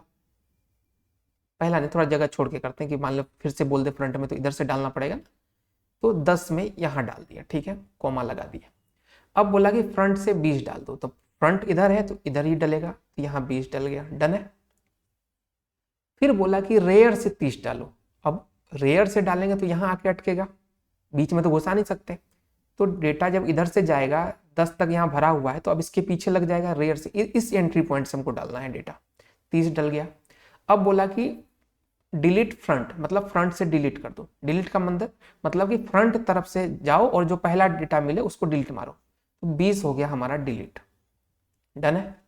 नहीं, थोड़ा जगह छोड़ के करते हैं कि मान लो फिर से बोल दे फ्रंट में तो इधर से डालना पड़ेगा ना। तो 10 में यहां डाल दिया, ठीक है, कॉमा लगा दिया। अब बोला कि फ्रंट से 20 डाल दो, तो फ्रंट इधर है तो इधर ही डलेगा, तो यहाँ 20 डल गया, डन है। फिर बोला कि रेयर से 30 डालो। अब रेयर से डालेंगे तो यहाँ आके अटकेगा, बीच में तो घुसा नहीं सकते। तो डेटा जब इधर से जाएगा 10 तक यहाँ भरा हुआ है, तो अब इसके पीछे लग जाएगा रेयर से, इस एंट्री पॉइंट से हमको डालना है डेटा। 30 डल गया। अब बोला कि डिलीट फ्रंट, मतलब फ्रंट से डिलीट कर दो। डिलीट का मतलब कि फ्रंट तरफ से जाओ और जो पहला डेटा मिले उसको डिलीट मारो। तो 20 हो गया हमारा डिलीट, डन है।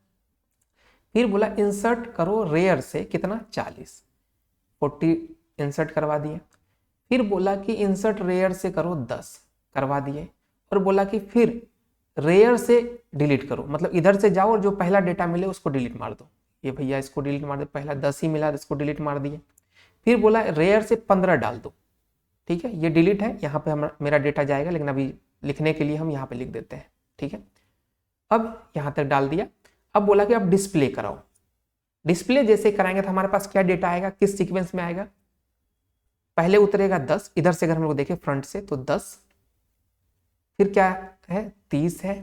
फिर बोला इंसर्ट करो रेयर से कितना, 40, 40 इंसर्ट करवा दिए। फिर बोला कि इंसर्ट रेयर से करो 10, करवा दिए। और बोला कि फिर रेयर से डिलीट करो, मतलब इधर से जाओ और जो पहला डेटा मिले उसको डिलीट मार दो। ये भैया इसको डिलीट मार दो, पहला 10 ही मिला इसको डिलीट मार दिए। फिर बोला रेयर से 15 डाल दो, ठीक है, ये डिलीट है, यहाँ पे मेरा डेटा जाएगा, लेकिन अभी लिखने के लिए हम यहाँ पे लिख देते हैं, ठीक है। अब यहाँ तक डाल दिया। अब बोला कि अब डिस्प्ले कराओ। डिस्प्ले जैसे कराएंगे तो हमारे पास क्या डेटा आएगा, किस सीक्वेंस में आएगा, पहले उतरेगा 10, इधर से अगर हम लोग देखें फ्रंट से तो 10, फिर क्या है 30 है,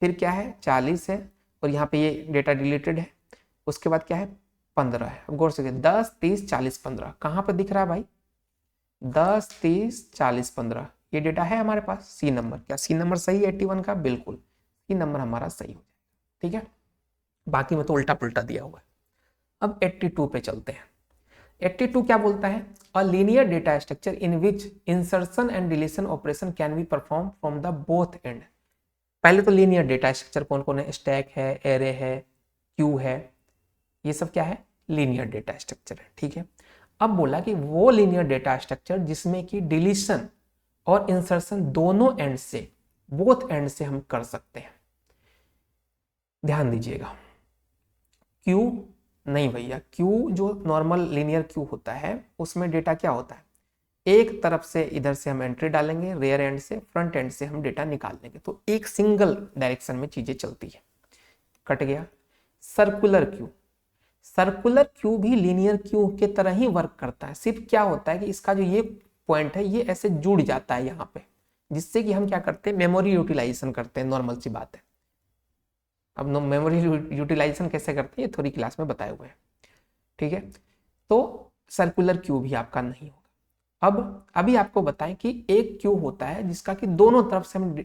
फिर क्या है 40 है, और यहाँ पे ये डेटा डिलीटेड है। उसके बाद क्या है 15 है। अब गौर से 10 30 40 15 कहाँ पर दिख रहा है भाई, 10 30 40 15 ये डेटा है हमारे पास। सी नंबर, क्या सी नंबर सही है 81 का, बिल्कुल सी नंबर हमारा सही हो जाएगा, ठीक है। बाकी में तो उल्टा पुल्टा दिया हुआ है। अब 82 पे चलते हैं। 82 क्या बोलता है, a linear data structure in which insertion and deletion operation can be perform from the both and. पहले तो लीनियर डेटा स्ट्रक्चर कौन कौन है, स्टैक है, एरे है, क्यू है, ये सब क्या है लीनियर डेटा स्ट्रक्चर है, ठीक है। अब बोला कि वो लीनियर डेटा स्ट्रक्चर जिसमें कि डिलीशन और इंसर्शन दोनों एंड से, बोथ एंड से हम कर सकते हैं। ध्यान दीजिएगा, क्यू नहीं भैया, क्यू जो नॉर्मल लीनियर क्यू होता है उसमें डेटा क्या होता है, एक तरफ से इधर से हम एंट्री डालेंगे, रेयर एंड से, फ्रंट एंड से हम डेटा निकाल लेंगे, तो एक सिंगल डायरेक्शन में चीजें चलती है। कट गया। सर्कुलर क्यू, सर्कुलर क्यू भी लीनियर क्यू के तरह ही वर्क करता है, सिर्फ क्या होता है कि इसका जो ये पॉइंट है ये ऐसे जुड़ जाता है यहाँ पे, जिससे कि हम क्या करते हैं, मेमोरी यूटिलाइजेशन करते हैं। नॉर्मल सी बात है। अब मेमोरी यूटिलाइजेशन कैसे करते हैं ये थोड़ी क्लास में बताए हुए हैं, ठीक है। तो सर्कुलर क्यू भी आपका नहीं होगा। अब अभी आपको बताएं कि एक क्यू होता है जिसका कि दोनों तरफ से हम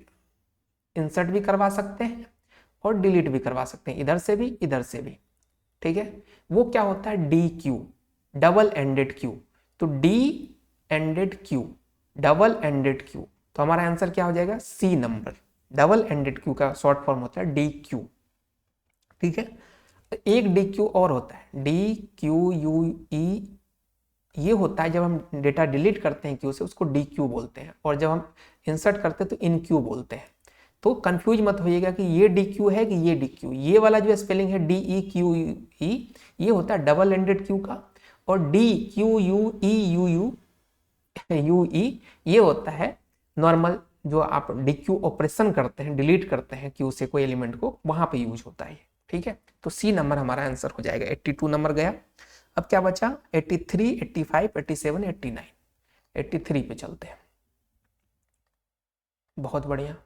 इंसर्ट भी करवा सकते हैं और डिलीट भी करवा सकते हैं, इधर से भी इधर से भी, ठीक है। वो क्या होता है, D queue, double ended queue. तो D ended queue, double ended queue, तो हमारा आंसर क्या हो जाएगा, C number. Double ended queue का शॉर्ट फॉर्म होता है डी क्यू, ठीक है। एक डी क्यू और होता है, डी क्यू यू ई, ये होता है जब हम डेटा डिलीट करते हैं क्यू से उसको डी क्यू बोलते हैं, और जब हम इंसर्ट करते हैं तो इन क्यू बोलते हैं। तो कंफ्यूज मत होइएगा कि ये डी क्यू है कि ये डी क्यू। ये वाला जो स्पेलिंग है डी ई क्यू ई, ये होता है डबल एंडेड क्यू का, और D Q U E U you you ई ये होता है नॉर्मल, जो आप डी क्यू ऑपरेशन करते हैं, डिलीट करते हैं क्यू से कोई एलिमेंट को, वहां पे यूज होता है, ठीक है। तो सी नंबर हमारा आंसर हो जाएगा। 82 नंबर गया। अब क्या बचा, 83, 85, 87, 89। 83 पे चलते हैं। बहुत बढ़िया।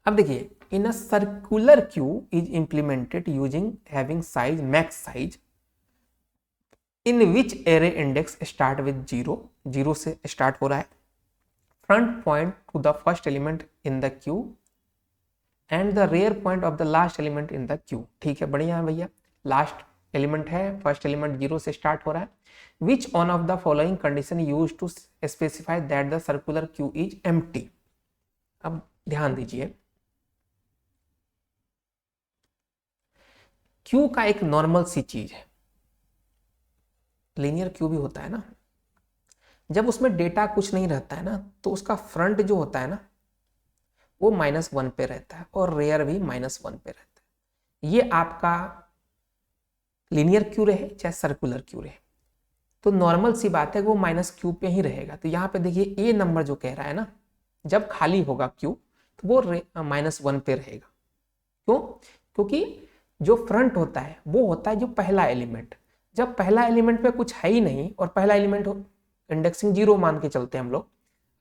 अब देखिए, in a circular queue is implemented using having size max size in which array index start with 0, 0 से स्टार्ट हो रहा है, front point to the first element in the queue and the rear point of the last element in the queue. ठीक है, बढ़िया है भैया। Last element है, फर्स्ट एलिमेंट 0 से स्टार्ट हो रहा है। Which on of the following condition use to specify that the circular queue is empty. अब ध्यान दीजिए, क्यू का एक नॉर्मल सी चीज है, लीनियर क्यू भी होता है ना, जब उसमें डेटा कुछ नहीं रहता है ना तो उसका फ्रंट जो होता है ना वो -1 पे रहता है और रेयर भी -1 पे रहता है। ये आपका लीनियर क्यू रहे चाहे सर्कुलर क्यू रहे, तो नॉर्मल सी बात है कि वो -q पे ही रहेगा। तो यहाँ पे देखिए ए नंबर जो कह रहा है ना, जब खाली होगा क्यू तो वो -1 पे रहेगा। क्यों? क्योंकि जो फ्रंट होता है वो होता है जो पहला एलिमेंट। जब पहला एलिमेंट पे कुछ है ही नहीं और पहला एलिमेंट इंडेक्सिंग 0 मान के चलते हैं हम लोग,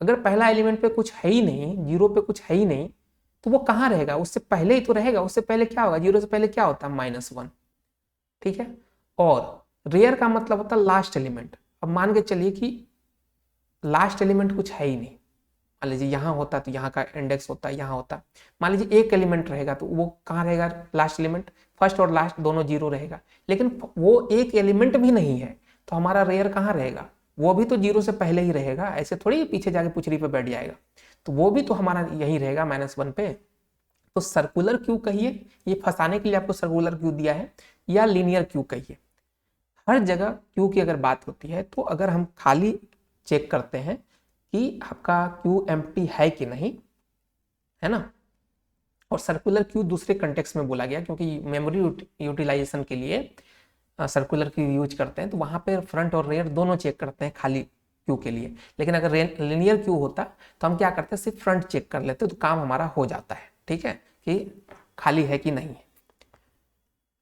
अगर पहला एलिमेंट पे कुछ है ही नहीं, 0 पे कुछ है ही नहीं, तो वो कहाँ रहेगा, उससे पहले ही तो रहेगा। उससे पहले क्या होगा, 0 से पहले क्या होता है, -1, ठीक है। और रेयर का मतलब होता है लास्ट एलिमेंट। अब मान के चलिए कि लास्ट एलिमेंट कुछ है ही नहीं, मान लीजिए यहाँ होता तो यहाँ का इंडेक्स होता, यहाँ होता, मान लीजिए एक एलिमेंट रहेगा तो वो कहाँ रहेगा, लास्ट एलिमेंट, फर्स्ट और लास्ट दोनों 0 रहेगा। लेकिन वो एक एलिमेंट भी नहीं है तो हमारा रेयर कहाँ रहेगा, वो भी तो 0 से पहले ही रहेगा। ऐसे थोड़ी पीछे जाके पुचरी पे बैठ जाएगा, तो वो भी तो हमारा यही रहेगा -1 पे। तो सर्कुलर क्यू कहिए, ये फंसाने के लिए आपको सर्कुलर क्यू दिया है, या लीनियर क्यू कहिए, हर जगह क्यू की अगर बात होती है तो अगर हम खाली चेक करते हैं कि आपका क्यू एम्प्टी है कि नहीं, है ना। और सर्कुलर क्यू दूसरे कंटेक्स्ट में बोला गया क्योंकि मेमोरी यूटिलाइजेशन के लिए सर्कुलर क्यू यूज करते हैं, तो वहां पे फ्रंट और रेयर दोनों चेक करते हैं खाली क्यू के लिए। लेकिन अगर लिनियर क्यू होता तो हम क्या करते हैं, सिर्फ फ्रंट चेक कर लेते तो काम हमारा हो जाता है, ठीक है, कि खाली है कि नहीं है।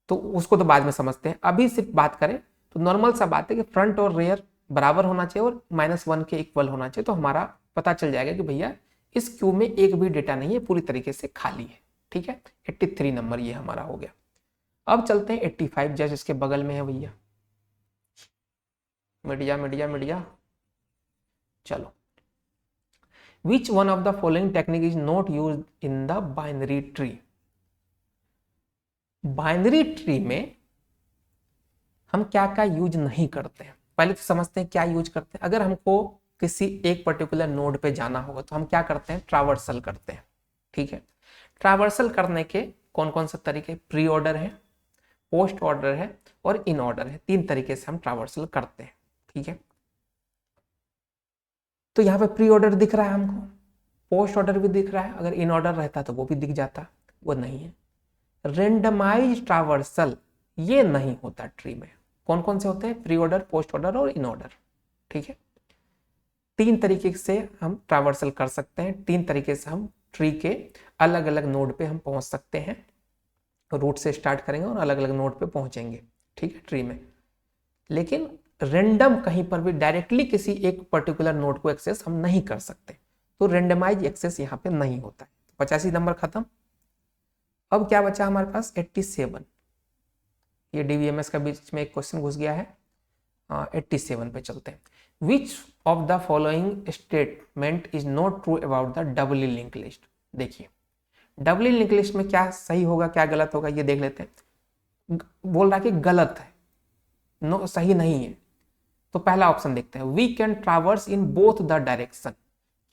तो उसको तो बाद में समझते हैं, अभी सिर्फ बात करें तो नॉर्मल सा बात है कि फ्रंट और रेयर बराबर होना चाहिए और -1 के इक्वल होना चाहिए। तो हमारा पता चल जाएगा कि भैया इस क्यू में एक भी डेटा नहीं है, पूरी तरीके से खाली है, ठीक है। 83 नंबर ये हमारा हो गया। अब चलते हैं 85, जस्ट इसके बगल में है भैया, मीडिया। चलो, विच one of the following technique is not use in the binary tree. Binary tree में हम क्या क्या यूज नहीं करते हैं, पहले तो समझते हैं क्या यूज करते हैं। अगर हमको किसी एक पर्टिकुलर नोड पे जाना होगा तो हम क्या करते हैं, ट्रावर्सल करते हैं, ठीक है। ट्रावर्सल करने के कौन कौन से तरीके, प्री ऑर्डर है, पोस्ट ऑर्डर है और इन ऑर्डर है। 3 तरीके से हम ट्रावर्सल करते हैं, ठीक है। तो यहाँ पे प्री ऑर्डर दिख रहा है हमको, पोस्ट ऑर्डर भी दिख रहा है, अगर इन ऑर्डर रहता तो वो भी दिख जाता, वो नहीं है। रेंडमाइज ट्रावर्सल ये नहीं होता ट्री में। कौन कौन से होते हैं, प्री ऑर्डर, पोस्ट ऑर्डर और इन ऑर्डर, ठीक है। 3 तरीके से हम ट्रावर्सल कर सकते हैं, 3 तरीके से हम ट्री के अलग अलग नोड पे हम पहुंच सकते हैं। रूट से स्टार्ट करेंगे और अलग अलग नोड पे पहुंचेंगे, ठीक है, ट्री में। लेकिन रेंडम कहीं पर भी डायरेक्टली किसी एक पर्टिकुलर नोड को एक्सेस हम नहीं कर सकते, तो रेंडमाइज एक्सेस यहाँ पे नहीं होता है। 85 नंबर खत्म। अब क्या बचा हमारे पास 87। ये डीवीएमएस का बीच में एक क्वेश्चन घुस गया है। 87 पे चलते हैं। Which of the following statement is not true about the doubly link list. देखिए डबली लिंक लिस्ट में क्या सही होगा क्या गलत होगा ये देख लेते हैं। बोल रहा कि गलत है, नो सही नहीं है। तो पहला ऑप्शन देखते हैं, we can traverse in both the direction.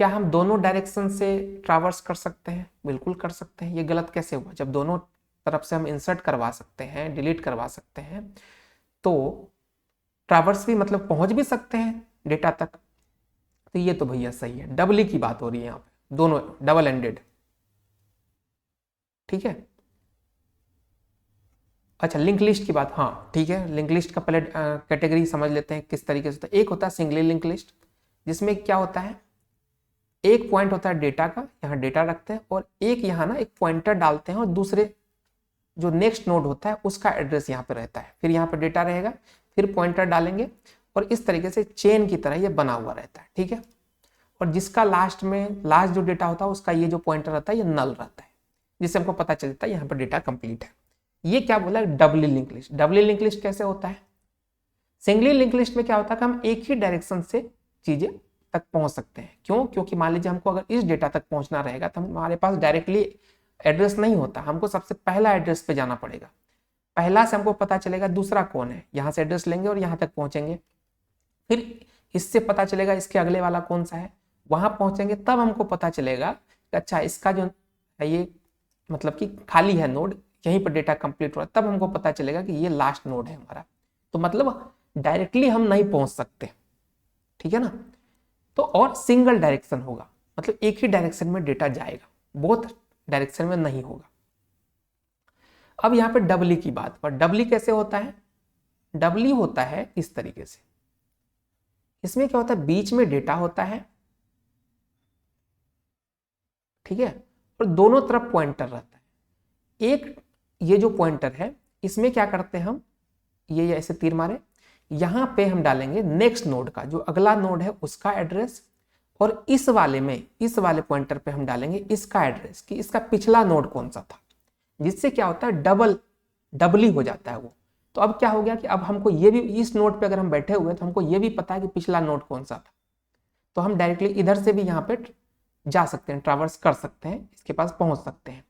क्या हम दोनों डायरेक्शन से ट्रैवर्स कर सकते हैं? बिल्कुल कर सकते हैं। ये गलत कैसे हुआ? जब दोनों तरफ से हम इंसर्ट करवा सकते हैं, डिलीट करवा सकते हैं, तो ट्रैवर्स भी मतलब पहुंच भी सकते हैं डेटा तक। तो ये तो भैया सही है, डबली की बात हो रही है यहाँ पे, दोनों डबल एंडेड। ठीक है। अच्छा लिंक लिस्ट की बात, हाँ ठीक है, लिंक लिस्ट का पहले कैटेगरी समझ लेते हैं किस तरीके से होता है। एक होता है सिंगली लिंक लिस्ट, जिसमें क्या होता है, एक पॉइंट होता है डेटा का, यहाँ डेटा रखते हैं, और एक यहाँ ना एक पॉइंटर डालते हैं, और दूसरे जो नेक्स्ट नोड होता है उसका एड्रेस यहाँ पे रहता है, फिर यहाँ पे डेटा रहेगा, फिर पॉइंटर डालेंगे, और इस तरीके से चेन की तरह ये बना हुआ रहता है। ठीक है। और जिसका लास्ट में लास्ट जो डेटा होता है उसका ये जो पॉइंटर रहता है ये नल रहता है, जिससे हमको पता चलता है यहाँ पर डेटा कंप्लीट है। ये क्या बोला, डबली लिंक लिस्ट। डबली लिंक लिस्ट कैसे होता है? सिंगली लिंक लिस्ट में क्या होता है कि हम एक ही डायरेक्शन से चीजें तक पहुंच सकते हैं। क्यों? क्योंकि मान लीजिए हमको अगर इस डेटा तक पहुंचना रहेगा तो हमारे पास डायरेक्टली एड्रेस नहीं होता, हमको सबसे पहला एड्रेस पे जाना पड़ेगा। पहला से हमको पता चलेगा दूसरा कौन है, यहाँ से एड्रेस लेंगे और यहाँ तक पहुंचेंगे, फिर इससे पता चलेगा इसके अगले वाला कौन सा है, वहां पहुंचेंगे, तब हमको पता चलेगा कि अच्छा इसका जो है ये मतलब कि खाली है नोड, यहीं पर डेटा कंप्लीट हो रहा है, तब हमको पता चलेगा कि ये लास्ट नोड है हमारा। तो मतलब डायरेक्टली हम नहीं पहुंच सकते। ठीक है ना। तो और सिंगल डायरेक्शन होगा, मतलब एक ही डायरेक्शन में डेटा जाएगा, बहुत डायरेक्शन में नहीं होगा। अब यहाँ पे डबली की बात पर, डबली कैसे होता है? डबली होता है इस तरीके से, इसमें क्या होता है, बीच में डेटा होता है, ठीक है, और दोनों तरफ पॉइंटर रहता है। एक ये जो पॉइंटर है इसमें क्या करते हैं हम, ये ऐसे तीर मारे, यहां पे हम डालेंगे नेक्स्ट नोड का, जो अगला नोड है उसका एड्रेस, और इस वाले में, इस वाले पॉइंटर पे हम डालेंगे इसका एड्रेस कि इसका पिछला नोड कौन सा था, जिससे क्या होता है डबली हो जाता है वो। तो अब क्या हो गया कि अब हमको ये भी, इस नोड पे अगर हम बैठे हुए तो हमको ये भी पता है कि पिछला नोड कौन सा था, तो हम डायरेक्टली इधर से भी यहाँ पे जा सकते हैं, ट्रैवर्स कर सकते हैं, इसके पास पहुंच सकते हैं।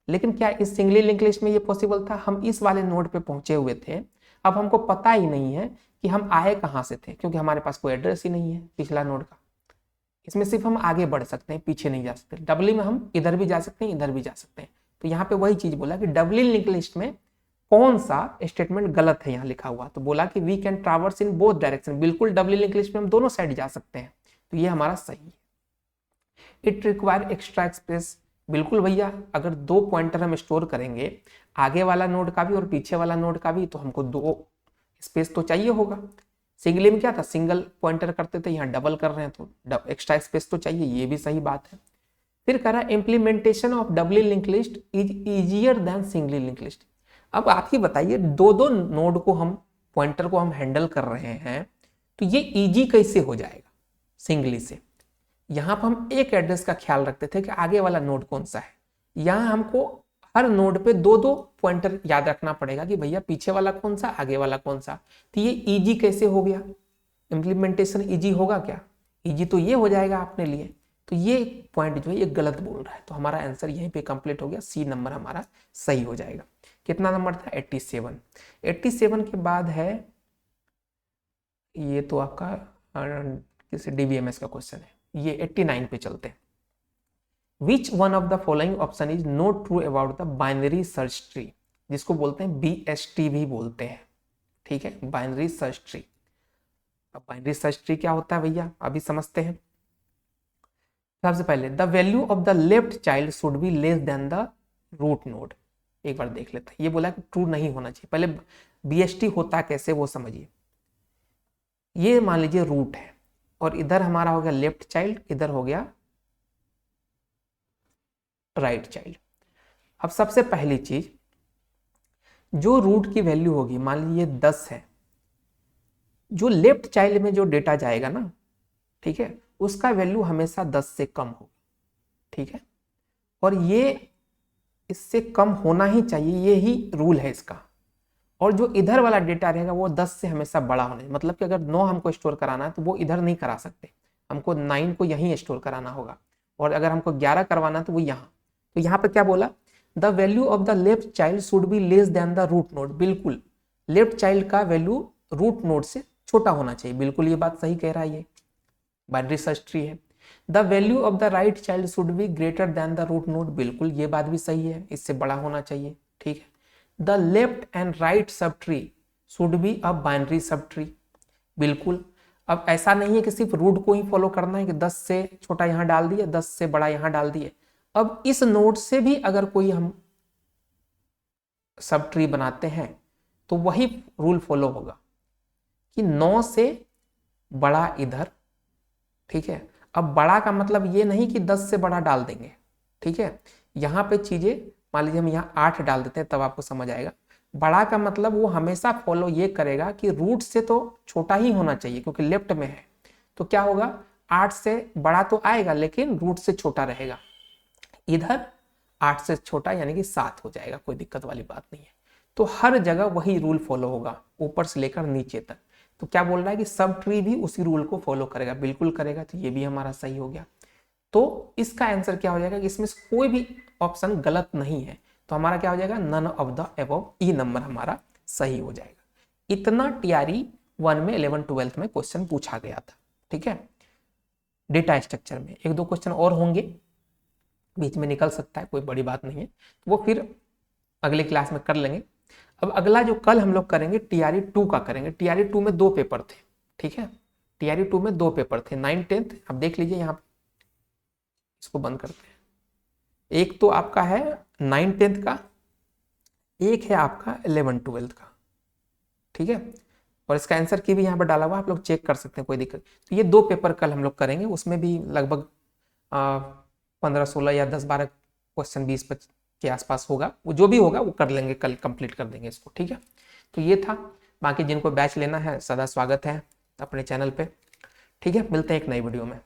लेकिन क्या इस सिंगली लिंक लिस्ट में ये पॉसिबल था? हम इस वाले नोड पे पहुंचे हुए थे, अब हमको पता ही नहीं है कि हम आए कहाँ से थे, क्योंकि हमारे पास कोई एड्रेस ही नहीं है पिछला नोड का। इसमें सिर्फ हम आगे बढ़ सकते हैं, पीछे नहीं जा सकते। डबली में हम इधर भी जा सकते हैं, इधर भी जा सकते हैं। तो यहाँ पे वही चीज बोला कि डबली लिंक लिस्ट में कौन सा स्टेटमेंट गलत है यहाँ लिखा हुआ, तो बोला कि we can traverse in both direction. बिल्कुल डबली लिंक लिस्ट में हम दोनों साइड जा सकते हैं, तो ये हमारा सही है। इट रिक्वायर एक्स्ट्रा स्पेस, बिल्कुल भैया, अगर दो पॉइंटर हम स्टोर करेंगे, आगे वाला नोड का भी और पीछे वाला नोड का भी, तो हमको दो स्पेस तो चाहिए होगा। सिंगली में क्या था, सिंगल पॉइंटर करते थे, यहाँ डबल कर रहे हैं तो एक्स्ट्रा स्पेस तो चाहिए, ये भी सही बात है। फिर कह रहा है implementation of doubly link list is easier than singly link list. अब आप ही बताइए, दो दो नोड को हम, पॉइंटर को हम हैंडल कर रहे हैं, तो ये इजी कैसे हो जाएगा सिंगली से? यहां पर हम एक एड्रेस का ख्याल रखते थे कि आगे वाला नोड कौन सा है, यहां हमको हर नोड पे दो दो पॉइंटर याद रखना पड़ेगा कि भैया पीछे वाला कौन सा, आगे वाला कौन सा। तो ये इजी कैसे हो गया? इंप्लीमेंटेशन इजी होगा क्या? इजी तो ये हो जाएगा अपने लिए। तो ये पॉइंट जो है ये गलत बोल रहा है, तो हमारा आंसर यहीं पे कंप्लीट हो गया, सी नंबर हमारा सही हो जाएगा। कितना नंबर था? 87। 87 के बाद है, ये तो आपका किसी डीबीएमएस का क्वेश्चन है, ये 89 पे चलते हैं। Which one of the following option is not true about the binary search tree, जिसको बोलते हैं BST भी बोलते हैं। ठीक है, बाइनरी सर्च ट्री। अब बाइनरी सर्च ट्री क्या होता है भैया, अभी समझते हैं। सबसे पहले the value of the left child should be less than the root node. एक बार देख लेते हैं, ये बोला कि ट्रू नहीं होना चाहिए। पहले BST होता कैसे वो समझिए। ये मान लीजिए रूट है, और इधर हमारा हो गया लेफ्ट चाइल्ड, इधर हो गया राइट चाइल्ड। अब सबसे पहली चीज, जो रूट की वैल्यू होगी, मान लीजिए 10 है, जो लेफ्ट चाइल्ड में जो डेटा जाएगा ना, ठीक है, उसका वैल्यू हमेशा 10 से कम होगा, ठीक है, और ये इससे कम होना ही चाहिए, ये ही रूल है इसका। और जो इधर वाला डेटा रहेगा वो 10 से हमेशा बड़ा होना चाहिए, मतलब कि अगर 9 हमको स्टोर कराना है तो वो इधर नहीं करा सकते, हमको 9 को यहीं स्टोर कराना होगा, और अगर हमको 11 करवाना है तो वो यहाँ। तो यहाँ पे क्या बोला, the value of the left child should be less than the root node. बिल्कुल लेफ्ट चाइल्ड का वैल्यू रूट नोड से छोटा होना चाहिए, बिल्कुल ये बात सही कह रहा है, ये बाइनरी सर्च ट्री है। The value of the right child should be greater than the root node, बिल्कुल ये बात भी सही है, इससे बड़ा होना चाहिए, ठीक है। The left and right sub tree should be a binary sub tree, बिल्कुल। अब ऐसा नहीं है कि सिर्फ रूट को ही फॉलो करना है कि 10 से छोटा यहां डाल दिए, 10 से बड़ा यहां डाल दिए। अब इस नोड से भी अगर कोई हम सब ट्री बनाते हैं तो वही रूल फॉलो होगा कि 9 से बड़ा इधर, ठीक है। अब बड़ा का मतलब ये नहीं कि 10 से बड़ा डाल देंगे, ठीक है, यहां पे चीजें मान लीजिए हम यहाँ 8 डाल देते हैं तब आपको समझ आएगा। बड़ा का मतलब वो हमेशा फॉलो ये करेगा कि रूट से तो छोटा ही होना चाहिए क्योंकि लेफ्ट में है, तो क्या होगा 8 से बड़ा तो आएगा लेकिन रूट से छोटा रहेगा। इधर 8 से छोटा यानी कि 7 हो जाएगा, कोई दिक्कत वाली बात नहीं है। तो हर जगह वही रूल फॉलो होगा ऊपर से लेकर नीचे तक। तो क्या बोल रहा है कि सब ट्री भी उसी रूल को फॉलो करेगा, बिल्कुल करेगा, तो ये भी हमारा सही हो गया। तो इसका आंसर क्या हो जाएगा कि इसमें कोई भी ऑप्शन गलत नहीं है, तो हमारा क्या हो जाएगा none of the above, E number हमारा सही हो जाएगा। इतना टीआरई 1 में 11 12 में क्वेश्चन पूछा गया था, ठीक है। डेटा स्ट्रक्चर में 1-2 क्वेश्चन और होंगे, बीच में निकल सकता है, कोई बड़ी बात नहीं है, वो फिर अगले क्लास में कर लेंगे। अब अगला जो कल हम लोग करेंगे टीआरई 2 का करेंगे। टीआरई 2 में 2 पेपर थे, ठीक है, टीआरई 2 में 2 पेपर थे, 9 10th। अब देख लीजिए यहाँ पे, इसको बंद करते हैं। एक तो आपका है 9 10th का, एक है आपका 11 12th का, ठीक है, और इसका आंसर की भी यहाँ पर डाला हुआ, आप लोग चेक कर सकते हैं, कोई दिक्कत। तो ये 2 पेपर कल हम लोग करेंगे, उसमें भी लगभग 15-16 या 10-12 क्वेश्चन 20-25 के आसपास होगा, वो जो भी होगा वो कर लेंगे, कल कंप्लीट कर देंगे इसको, ठीक है। तो ये था, बाकी जिनको बैच लेना है सदा स्वागत है अपने चैनल पे, ठीक है। मिलते हैं एक नई वीडियो में।